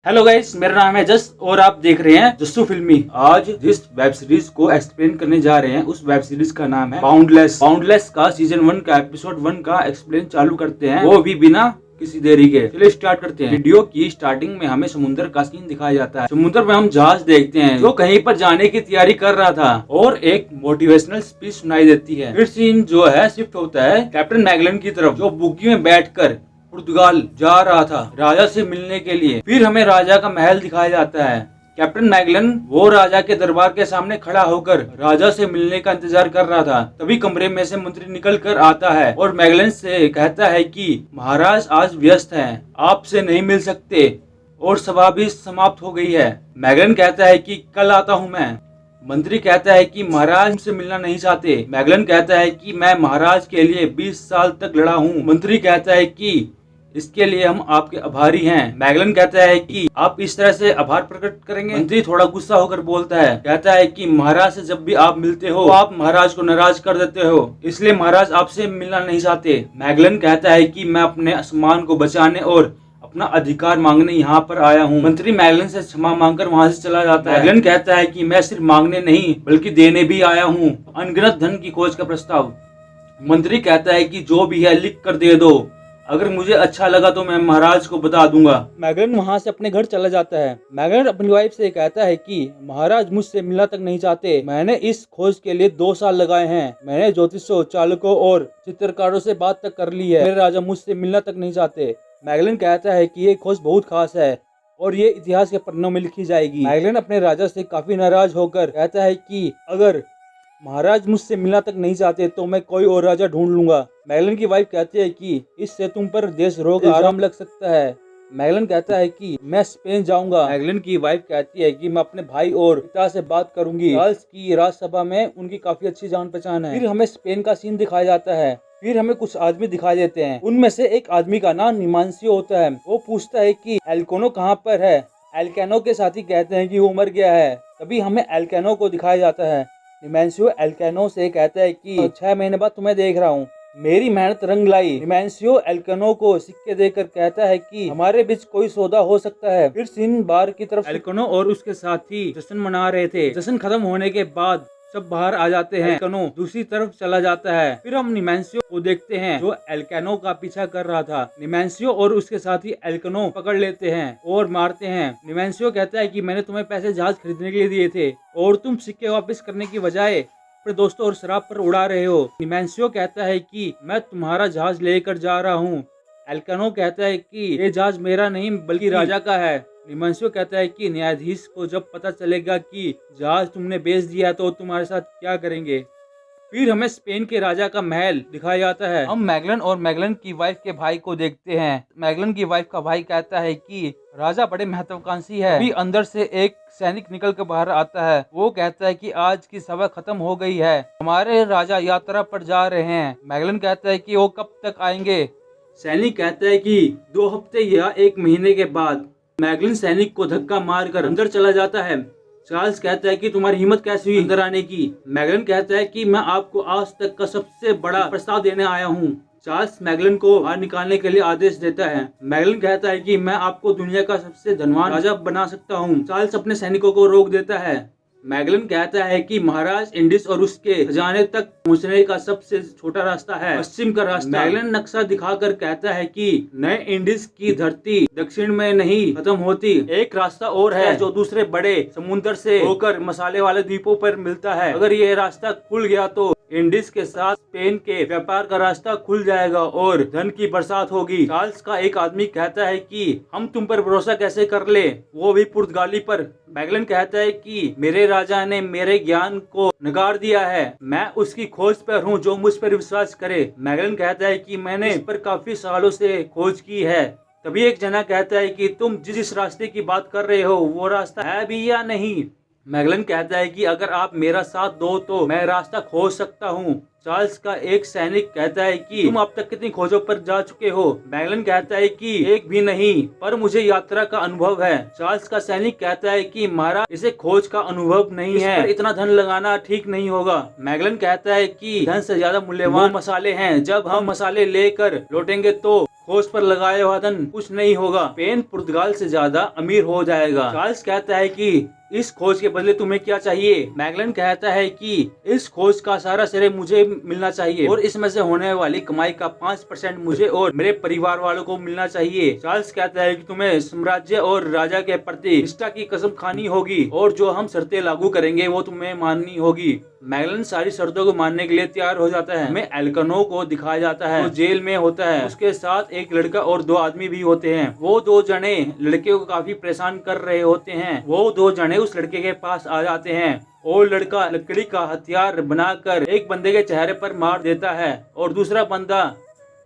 Hello guys, मेरा नाम है जस और आप देख रहे हैं जस्सू फिल्मी। आज जिस वेब सीरीज को एक्सप्लेन करने जा रहे हैं उस वेब सीरीज का नाम है बाउंडलेस। बाउंडलेस का सीजन 1 का एपिसोड 1 का एक्सप्लेन चालू करते हैं, वो भी बिना किसी देरी के। चलिए स्टार्ट करते हैं। वीडियो की स्टार्टिंग में हमें समुद्र का सीन दिखाया जाता है। समुद्र में हम जहाज देखते हैं जो कहीं पर जाने की तैयारी कर रहा था और एक मोटिवेशनल स्पीच सुनाई देती है। फिर सीन जो है शिफ्ट होता है कैप्टन मैगलन की तरफ, जो बुग्गी में बैठकर पुर्तगाल जा रहा था राजा से मिलने के लिए। फिर हमें राजा का महल दिखाया जाता है। कैप्टन मैगलन वो राजा के दरबार के सामने खड़ा होकर राजा से मिलने का इंतजार कर रहा था। तभी कमरे में से मंत्री निकल कर आता है और मैगलन से कहता है कि महाराज आज व्यस्त हैं, आपसे नहीं मिल सकते और सभा भी समाप्त हो गई है। मैगलन कहता है कि कल आता हूँ मैं। मंत्री कहता है कि महाराज मुझसे मिलना नहीं चाहते। मैगलन कहता है कि मैं महाराज के लिए 20 साल तक लड़ा हूँ। मंत्री कहता है कि इसके लिए हम आपके आभारी हैं। मैगलन कहता है कि आप इस तरह से आभार प्रकट करेंगे। मंत्री थोड़ा गुस्सा होकर बोलता है, कहता है कि महाराज से जब भी आप मिलते हो तो आप महाराज को नाराज कर देते हो, इसलिए महाराज आपसे मिलना नहीं चाहते। मैगलन कहता है कि मैं अपने सम्मान को बचाने और अपना अधिकार मांगने यहाँ पर आया हूँ। मंत्री मैगलन से क्षमा मांगकर वहाँ से चला जाता है। मैगलन कहता है कि मैं सिर्फ मांगने नहीं बल्कि देने भी आया हूँ, अनगिनत धन की खोज का प्रस्ताव। मंत्री कहता है कि जो भी है लिख कर दे दो, अगर मुझे अच्छा लगा तो मैं महाराज को बता दूंगा। मैगलन वहाँ से अपने घर चला जाता है। मैगलन अपनी वाइफ से कहता है कि महाराज मुझसे मिलना तक नहीं चाहते। मैंने इस खोज के लिए 2 साल लगाए हैं। मैंने ज्योतिषों, चालकों और चित्रकारों से बात तक कर ली है। मेरे राजा मुझसे मिलना तक नहीं चाहते। मैगलन कहता है कि ये खोज बहुत खास है और ये इतिहास के पन्नों में लिखी जाएगी। मैगलन अपने राजा से काफी नाराज होकर कहता है कि अगर महाराज मुझसे मिलना तक नहीं चाहते तो मैं कोई और राजा ढूंढ लूंगा। मैगलन की वाइफ कहती है कि इससे तुम पर देशद्रोह का आराम लग सकता है। मैगलन कहता है कि मैं स्पेन जाऊंगा। मैगलन की वाइफ कहती है कि मैं अपने भाई और पिता से बात करूंगी। चार्ल्स की राजसभा में उनकी काफी अच्छी जान पहचान है। फिर हमें स्पेन का सीन दिखाया जाता है। फिर हमें कुछ आदमी दिखाई देते हैं। उनमें से एक आदमी का नाम निमांसियो होता है। वो पूछता है कि एल्कानो कहाँ पर है। एल्कानो के साथी कहते हैं कि वो मर गया है। तभी हमें एल्कानो को दिखाया जाता है। निमांसियो एल्कानो से कहता है कि 6 महीने बाद तुम्हें देख रहा हूँ, मेरी मेहनत रंग लाई। निमांसियो एल्कानो को सिक्के देकर कहता है कि हमारे बीच कोई सौदा हो सकता है। फिर सीन बार की तरफ एल्कानो और उसके साथी जश्न मना रहे थे। जश्न खत्म होने के बाद सब बाहर आ जाते हैं। एल्कानो दूसरी तरफ चला जाता है। फिर हम निमांसियो को देखते हैं जो एल्कानो का पीछा कर रहा था। निमांसियो और उसके साथी एल्कानो पकड़ लेते हैं और मारते हैं। निमांसियो कहता है कि मैंने तुम्हें पैसे जहाज खरीदने के लिए दिए थे और तुम सिक्के वापस करने की बजाय अपने दोस्तों और शराब पर उड़ा रहे हो। निमांसियो कहता है कि मैं तुम्हारा जहाज लेकर जा रहा हूँ। एल्कानो कहता है कि ये जहाज मेरा नहीं बल्कि राजा का है। निमांसियो कहता है कि न्यायाधीश को जब पता चलेगा कि जहाज तुमने बेच दिया तो तुम्हारे साथ क्या करेंगे। फिर हमें स्पेन के राजा का महल दिखाया जाता है। हम मैगलन और मैगलन की वाइफ के भाई को देखते हैं। मैगलन की वाइफ का भाई कहता है कि राजा बड़े महत्वाकांक्षी है। फिर अंदर से एक सैनिक निकल कर बाहर आता है। वो कहता है कि आज की सभा खत्म हो गई है, हमारे राजा यात्रा पर जा रहे हैं। मैगलन कहता है कि वो कब तक आएंगे। सैनिक कहता है कि 2 हफ्ते या 1 महीने के बाद। मैगलन सैनिक को धक्का मारकर अंदर चला जाता है। चार्ल्स कहता है कि तुम्हारी हिम्मत कैसे हुई अंदर आने की। मैगलन कहता है कि मैं आपको आज तक का सबसे बड़ा प्रस्ताव देने आया हूँ। चार्ल्स मैगलन को बाहर निकालने के लिए आदेश देता है। मैगलन कहता है कि मैं आपको दुनिया का सबसे धनवान राजा बना सकता हूँ। चार्ल्स अपने सैनिकों को रोक देता है। मैगलन कहता है कि महाराज इंडिस और उसके खजाने तक पहुंचने का सबसे छोटा रास्ता है पश्चिम का रास्ता। मैगलन नक्शा दिखाकर कहता है कि नए इंडिस की धरती दक्षिण में नहीं खत्म होती, एक रास्ता और है जो दूसरे बड़े समुद्र से होकर मसाले वाले द्वीपों पर मिलता है। अगर ये रास्ता खुल गया तो इंडिस के साथ स्पेन के व्यापार का रास्ता खुल जाएगा और धन की बरसात होगी। चार्ल्स का एक आदमी कहता है कि हम तुम पर भरोसा कैसे कर ले, वो भी पुर्तगाली पर। मैगलन कहता है कि मेरे राजा ने मेरे ज्ञान को नकार दिया है, मैं उसकी खोज पर हूँ जो मुझ पर विश्वास करे। मैगलन कहता है कि मैंने इस पर काफी सालों से खोज की है। तभी एक जना कहता है कि तुम जिस रास्ते की बात कर रहे हो वो रास्ता है भी या नहीं। मैगलन कहता है कि अगर आप मेरा साथ दो तो मैं रास्ता खोज सकता हूँ। चार्ल्स का एक सैनिक कहता है कि तुम अब तक कितनी खोजों पर जा चुके हो। मैगलन कहता है कि एक भी नहीं, पर मुझे यात्रा का अनुभव है। चार्ल्स का सैनिक कहता है कि महाराज इसे खोज का अनुभव नहीं है, इतना धन लगाना ठीक नहीं होगा। मैगलन कहता है कि धन से ज्यादा मूल्यवान मसाले हैं, जब हम मसाले लेकर लौटेंगे तो खोज पर लगाया हुआ धन कुछ नहीं होगा, स्पेन पुर्तगाल से ज्यादा अमीर हो जाएगा। चार्ल्स कहता है कि इस खोज के बदले तुम्हें क्या चाहिए? मैगलन कहता है कि इस खोज का सारा श्रेय मुझे मिलना चाहिए और इसमें से होने वाली कमाई का 5% मुझे और मेरे परिवार वालों को मिलना चाहिए। चार्ल्स कहता है कि तुम्हें साम्राज्य और राजा के प्रति निष्ठा की कसम खानी होगी और जो हम शर्तें लागू करेंगे वो तुम्हें माननी होगी। मैगलन सारी शर्तों को मानने के लिए तैयार हो जाता है। हमें एल्कनो को दिखाया जाता है, वो जेल में होता है। उसके साथ एक लड़का और 2 आदमी भी होते हैं। वो 2 जने लड़के को काफी परेशान कर रहे होते हैं। वो 2 जने उस लड़के के पास आ जाते हैं और लड़का लकड़ी का हथियार बनाकर एक बंदे के चेहरे पर मार देता है और दूसरा बंदा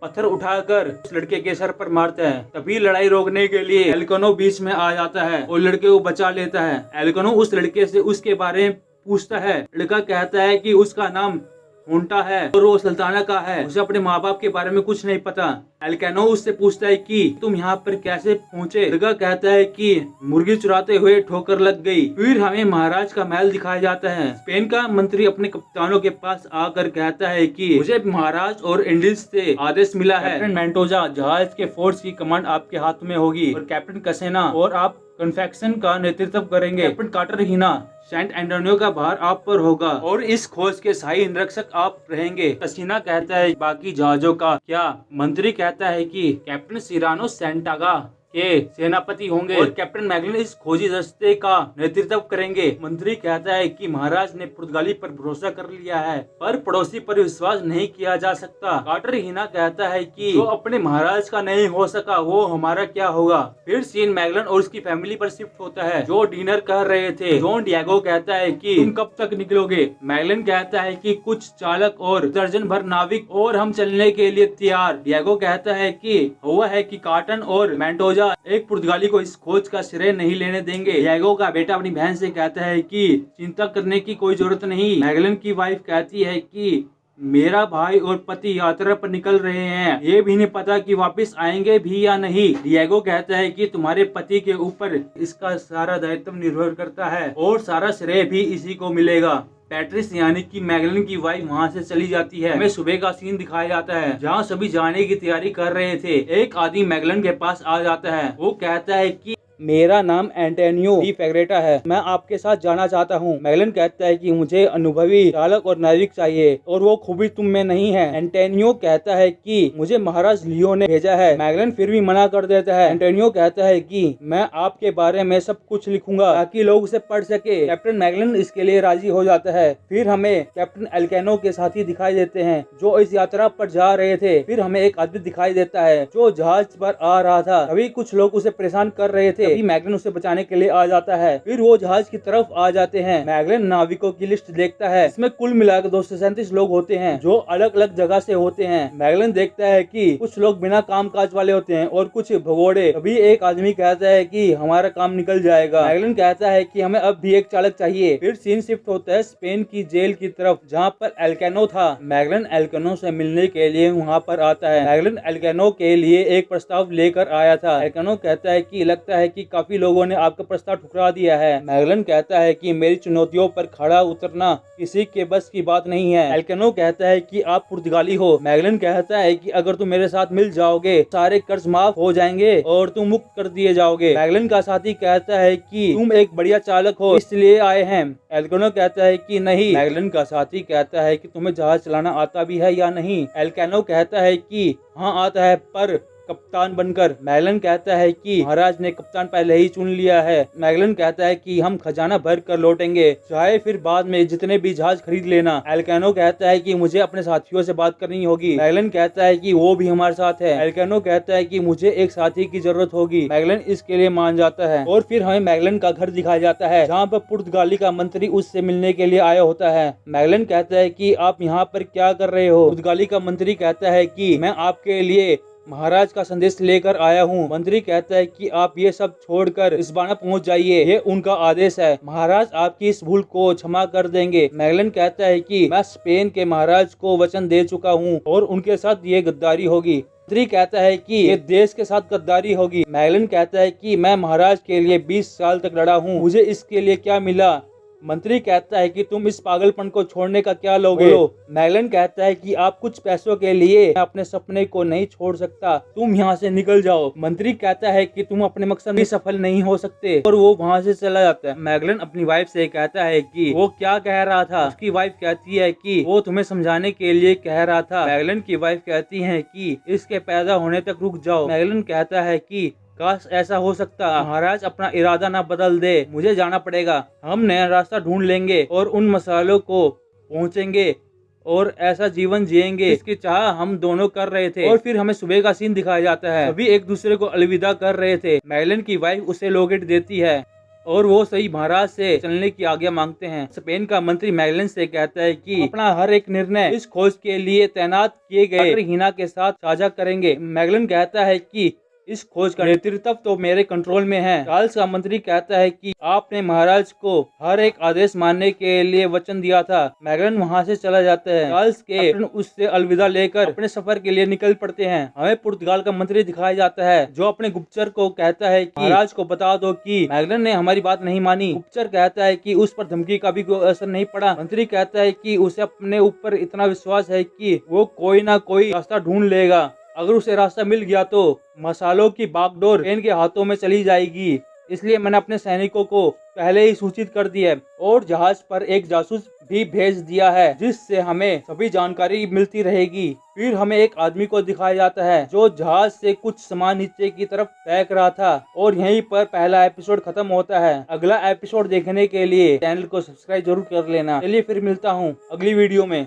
पत्थर उठाकर उस लड़के के सर पर मारता है। तभी लड़ाई रोकने के लिए एल्कनो बीच में आ जाता है और लड़के को बचा लेता है। एल्कनो उस लड़के से उसके बारे में पूछता है। लड़का कहता है कि उसका नाम होंटा है और वो सुल्ताना का है, उसे अपने माँ बाप के बारे में कुछ नहीं पता। एल्कनो उससे पूछता है कि तुम यहाँ पर कैसे पहुँचे? लड़का कहता है कि मुर्गी चुराते हुए ठोकर लग गई। फिर हमें महाराज का महल दिखाया जाता है। स्पेन का मंत्री अपने कप्तानों के पास आकर कहता है कि मुझे महाराज और इंडियंस से आदेश मिला है, कैप्टन मेंटोजा जहाज के फोर्स की कमांड आपके हाथ में होगी और कैप्टन कसेना और आप कन्फेक्शन का नेतृत्व करेंगे। कैप्टन कार्टागेना सेंट एंटोनियो का भार आप पर होगा और इस खोज के सही निरीक्षक आप रहेंगे। कसीना कहता है बाकी जहाजों का क्या? मंत्री कहता है कि कैप्टन सिरानो सेंटागा के सेनापति होंगे और कैप्टन मैगलन इस खोजी दस्ते का नेतृत्व करेंगे। मंत्री कहता है कि महाराज ने पुर्तगाली पर भरोसा कर लिया है पर पड़ोसी पर विश्वास नहीं किया जा सकता। कार्टागेना कहता है कि जो अपने महाराज का नहीं हो सका वो हमारा क्या होगा। फिर सीन मैगलन और उसकी फैमिली पर शिफ्ट होता है जो डिनर कर रहे थे। जॉन डिएगो कहता है कि तुम कब तक निकलोगे? मैगलन कहता है कि कुछ चालक और दर्जन भर नाविक और हम चलने के लिए तैयार। डिएगो कहता है कि हुआ है कि कार्टन और मेंटोजा एक पुर्तगाली को इस खोज का श्रेय नहीं लेने देंगे। डिएगो का बेटा अपनी बहन से कहता है कि चिंता करने की कोई जरूरत नहीं। मैगलन की वाइफ कहती है कि मेरा भाई और पति यात्रा पर निकल रहे हैं, ये भी नहीं पता कि वापस आएंगे भी या नहीं। डिएगो कहता है कि तुम्हारे पति के ऊपर इसका सारा दायित्व निर्भर करता है और सारा श्रेय भी इसी को मिलेगा। पैट्रिस यानी कि मैगलन की वाइफ वहाँ से चली जाती है। हमें सुबह का सीन दिखाया जाता है जहाँ सभी जाने की तैयारी कर रहे थे। एक आदमी मैगलन के पास आ जाता है। वो कहता है कि मेरा नाम एंटोनियो डी फेग्रेटा है, मैं आपके साथ जाना चाहता हूँ। मैगलन कहता है कि मुझे अनुभवी चालक और नाविक चाहिए और वो खूबी तुम में नहीं है। एंटोनियो कहता है कि मुझे महाराज लियो ने भेजा है। मैगलन फिर भी मना कर देता है। एंटोनियो कहता है कि मैं आपके बारे में सब कुछ लिखूंगा ताकि लोग उसे पढ़ सके। कैप्टन मैगलन इसके लिए राजी हो जाता है। फिर हमें कैप्टन एल्केनो के साथी दिखाई देते हैं जो इस यात्रा पर जा रहे थे। फिर हमें एक आदमी दिखाई देता है जो जहाज पर आ रहा था। अभी कुछ लोग उसे परेशान कर रहे थे। अभी मैगलन उसे बचाने के लिए आ जाता है। फिर वो जहाज की तरफ आ जाते हैं। मैगलन नाविकों की लिस्ट देखता है। इसमें कुल मिलाकर 237 लोग होते हैं जो अलग अलग जगह से होते हैं। मैगलन देखता है कि कुछ लोग बिना काम काज वाले होते हैं और कुछ भगोड़े। अभी एक आदमी कहता है कि हमारा काम निकल जाएगा। मैगलन कहता है कि हमें अब भी एक चालक चाहिए। फिर सीन शिफ्ट होता है स्पेन की जेल की तरफ जहाँ पर एल्केनो था। मैगलन एल्केनो से मिलने के लिए वहाँ पर आता है। मैगलन एल्केनो के लिए एक प्रस्ताव लेकर आया था। एल्केनो कहता है कि लगता है कि काफी लोगों ने आपका प्रस्ताव ठुकरा दिया है। मैगलन कहता है कि मेरी चुनौतियों पर खड़ा उतरना किसी के बस की बात नहीं है। एल्केनो कहता है कि आप पुर्तगाली हो। मैगलन कहता है कि अगर तुम मेरे साथ मिल जाओगे सारे कर्ज माफ हो जाएंगे और तुम मुक्त कर दिए जाओगे। मैगलन का साथी कहता है कि तुम एक बढ़िया चालक हो इसलिए आए हैं। एल्केनो कहता है कि नहीं। मैगलन का साथी कहता है कि तुम्हें जहाज चलाना आता भी है या नहीं। एल्केनो कहता है कि हाँ आता है पर कप्तान बनकर। मैगलन कहता है कि महाराज ने कप्तान पहले ही चुन लिया है। मैगलन कहता है कि हम खजाना भर कर लौटेंगे चाहे फिर बाद में जितने भी जहाज खरीद लेना। एल्केनो कहता है कि मुझे अपने साथियों से बात करनी होगी। मैगलन कहता है कि वो भी हमारे साथ है। एल्केनो कहता है कि मुझे एक साथी की जरूरत होगी। मैगलन इसके लिए मान जाता है और फिर हमें मैगलन का घर दिखाया जाता है जहाँ पर पुर्तगाली का मंत्री उससे मिलने के लिए आया होता है। मैगलन कहता है कि आप यहाँ पर क्या कर रहे हो? पुर्तगाली का मंत्री कहता है कि मैं आपके लिए महाराज का संदेश लेकर आया हूँ। मंत्री कहता है कि आप ये सब छोड़कर इस्बाना पहुँच जाइए, ये उनका आदेश है। महाराज आपकी इस भूल को क्षमा कर देंगे। मैगलन कहता है कि मैं स्पेन के महाराज को वचन दे चुका हूँ और उनके साथ ये गद्दारी होगी। मंत्री कहता है कि ये देश के साथ गद्दारी होगी। मैगलन कहता है कि मैं महाराज के लिए 20 साल तक लड़ा हूँ, मुझे इसके लिए क्या मिला? मंत्री कहता है कि तुम इस पागलपन को छोड़ने का क्या लोगे? मैगलन कहता है कि आप कुछ पैसों के लिए मैं अपने सपने को नहीं छोड़ सकता, तुम यहाँ से निकल जाओ। मंत्री कहता है कि तुम अपने मकसद में सफल नहीं हो सकते और वो वहाँ से चला जाता है। मैगलन अपनी वाइफ से कहता है कि वो क्या कह रहा था। उसकी वाइफ कहती है कि वो तुम्हें समझाने के लिए कह रहा था। मैगलन की वाइफ कहती है कि इसके पैदा होने तक रुक जाओ। मैगलन कहता है कि काश ऐसा हो सकता, महाराज अपना इरादा ना बदल दे, मुझे जाना पड़ेगा, हम नया रास्ता ढूंढ लेंगे और उन मसालों को पहुंचेंगे और ऐसा जीवन जिएंगे इसकी चाह हम दोनों कर रहे थे। और फिर हमें सुबह का सीन दिखाया जाता है, सभी एक दूसरे को अलविदा कर रहे थे। मैगलन की वाइफ उसे लोकेट देती है और वो सही महाराज से चलने की आज्ञा मांगते हैं। स्पेन का मंत्री मैगलन से कहता है कि अपना हर एक निर्णय इस खोज के लिए तैनात किए गए हीना के साथ साझा करेंगे। मैगलन कहता है कि इस खोज का नेतृत्व तो मेरे कंट्रोल में है। चार्ल्स का मंत्री कहता है कि आपने महाराज को हर एक आदेश मानने के लिए वचन दिया था। मैगलन वहां से चला जाता है। चार्ल्स के उससे अलविदा लेकर अपने सफर के लिए निकल पड़ते हैं। हमें पुर्तगाल का मंत्री दिखाया जाता है जो अपने गुप्तचर को कहता है कि महाराज को बता दो कि मैगलन ने हमारी बात नहीं मानी। गुप्तचर कहता है कि उस पर धमकी का भी कोई असर नहीं पड़ा। मंत्री कहता है कि उसे अपने ऊपर इतना विश्वास है कि वो कोई ना कोई रास्ता ढूंढ लेगा। अगर उसे रास्ता मिल गया तो मसालों की बागडोर स्पेन के हाथों में चली जाएगी। इसलिए मैंने अपने सैनिकों को पहले ही सूचित कर दिया है और जहाज पर एक जासूस भी भेज दिया है जिससे हमें सभी जानकारी मिलती रहेगी। फिर हमें एक आदमी को दिखाया जाता है जो जहाज से कुछ सामान नीचे की तरफ फेंक रहा था और यहीं पर पहला एपिसोड खत्म होता है। अगला एपिसोड देखने के लिए चैनल को सब्सक्राइब जरूर कर लेना। चलिए फिर मिलता हूँ अगली वीडियो में।